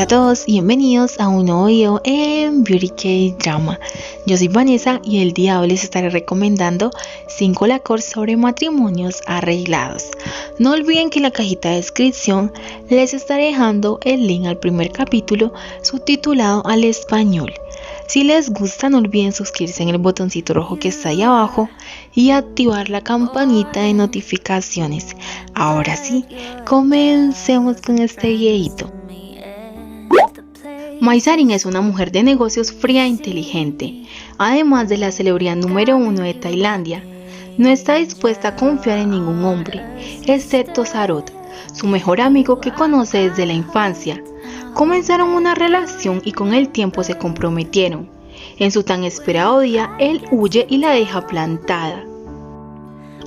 a todos y bienvenidos a un nuevo video en Beauty K-Drama. Yo soy Vanessa y el día de hoy les estaré recomendando 5 lacors sobre matrimonios arreglados. No olviden que en la cajita de descripción les estaré dejando el link al primer capítulo subtitulado al español. Si les gusta, no olviden suscribirse en el botoncito rojo que está ahí abajo y activar la campanita de notificaciones. Ahora sí, comencemos con este videito. Mai Sarin es una mujer de negocios fría e inteligente, además de la celebridad número 1 de Tailandia. No está dispuesta a confiar en ningún hombre, excepto Sarot, su mejor amigo que conoce desde la infancia. Comenzaron una relación y con el tiempo se comprometieron. En su tan esperado día, él huye y la deja plantada.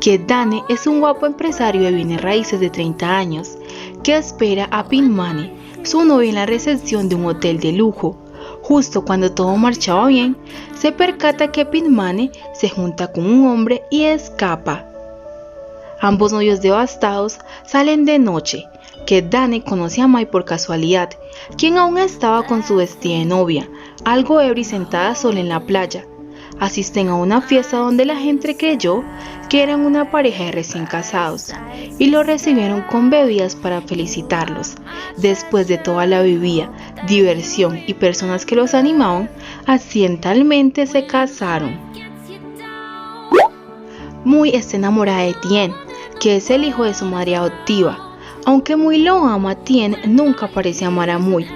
Kedane es un guapo empresario de bienes raíces de 30 años que espera a Pinmane, su novia, en la recepción de un hotel de lujo. Justo cuando todo marchaba bien, se percata que Pinmane se junta con un hombre y escapa. Ambos novios devastados salen de noche. Kedane conoce a Mai por casualidad, quien aún estaba con su vestida de novia, algo ebria y sentada sola en la playa. Asisten a una fiesta donde la gente creyó que eran una pareja de recién casados y lo recibieron con bebidas para felicitarlos. Después de toda la bebida, diversión y personas que los animaban, accidentalmente se casaron. Mui está enamorada de Tien, que es el hijo de su madre adoptiva. Aunque Mui lo ama, Tien nunca parece amar a Mui.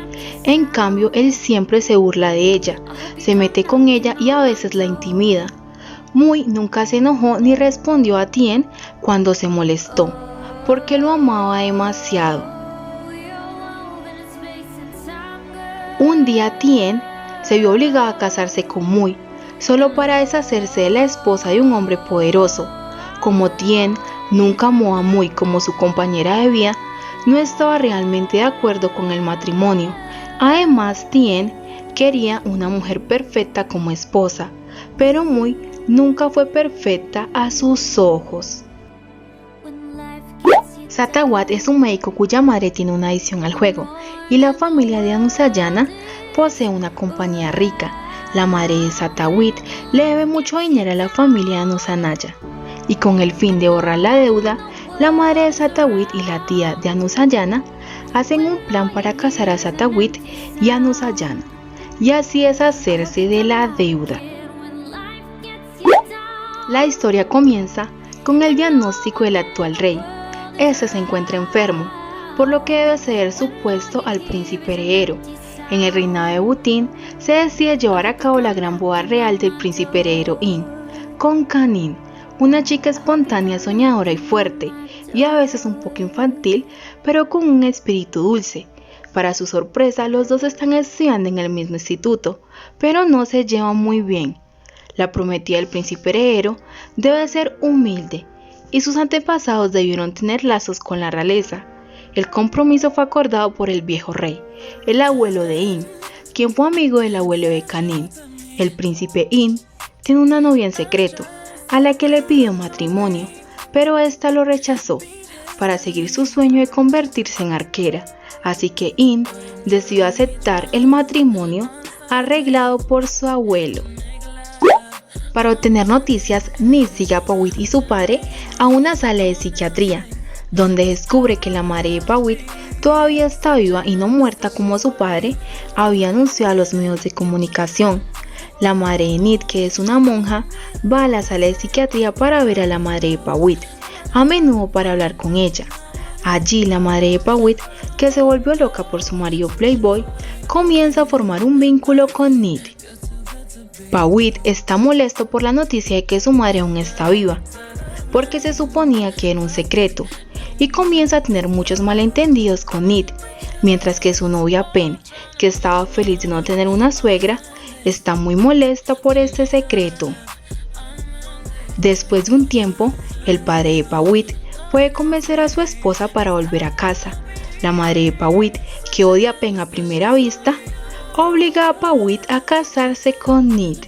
En cambio, él siempre se burla de ella, se mete con ella y a veces la intimida. Mui nunca se enojó ni respondió a Tien cuando se molestó, porque lo amaba demasiado. Un día Tien se vio obligada a casarse con Mui, solo para deshacerse de la esposa de un hombre poderoso. Como Tien nunca amó a Mui como su compañera de vida, no estaba realmente de acuerdo con el matrimonio. Además, Tien quería una mujer perfecta como esposa, pero Mui nunca fue perfecta a sus ojos. Satawat es un médico cuya madre tiene una adicción al juego y la familia de Anusayana posee una compañía rica. La madre de Satawit le debe mucho dinero a la familia de Anusanaya y con el fin de borrar la deuda, la madre de Satawit y la tía de Anusayana hacen un plan para casar a Satawit y Anusayana y así deshacerse de la deuda. La historia comienza con el diagnóstico del actual rey. Este se encuentra enfermo, por lo que debe ceder su puesto al príncipe heredero. En el reinado de Butin se decide llevar a cabo la gran boda real del príncipe heredero In, con Kanin, una chica espontánea, soñadora y fuerte, y a veces un poco infantil, pero con un espíritu dulce. Para su sorpresa, los dos están estudiando en el mismo instituto, pero no se llevan muy bien. La prometida del príncipe heredero debe ser humilde, y sus antepasados debieron tener lazos con la realeza. El compromiso fue acordado por el viejo rey, el abuelo de In, quien fue amigo del abuelo de Kanin. El príncipe In tiene una novia en secreto, a la que le pidió matrimonio, pero ésta lo rechazó para seguir su sueño de convertirse en arquera, así que In decidió aceptar el matrimonio arreglado por su abuelo. Para obtener noticias, Nid sigue a Pawit y su padre a una sala de psiquiatría, donde descubre que la madre de Pawit todavía está viva y no muerta como su padre había anunciado a los medios de comunicación. La madre de Nid, que es una monja, va a la sala de psiquiatría para ver a la madre de Pawit, a menudo para hablar con ella. Allí la madre de Pawit, que se volvió loca por su marido playboy, comienza a formar un vínculo con Nid. Pawit está molesto por la noticia de que su madre aún está viva, porque se suponía que era un secreto, y comienza a tener muchos malentendidos con Nid, mientras que su novia Pen, que estaba feliz de no tener una suegra, está muy molesta por este secreto. Después de un tiempo, el padre de Pawit puede convencer a su esposa para volver a casa. La madre de Pawit, que odia a Pen a primera vista, obliga a Pawit a casarse con Nid.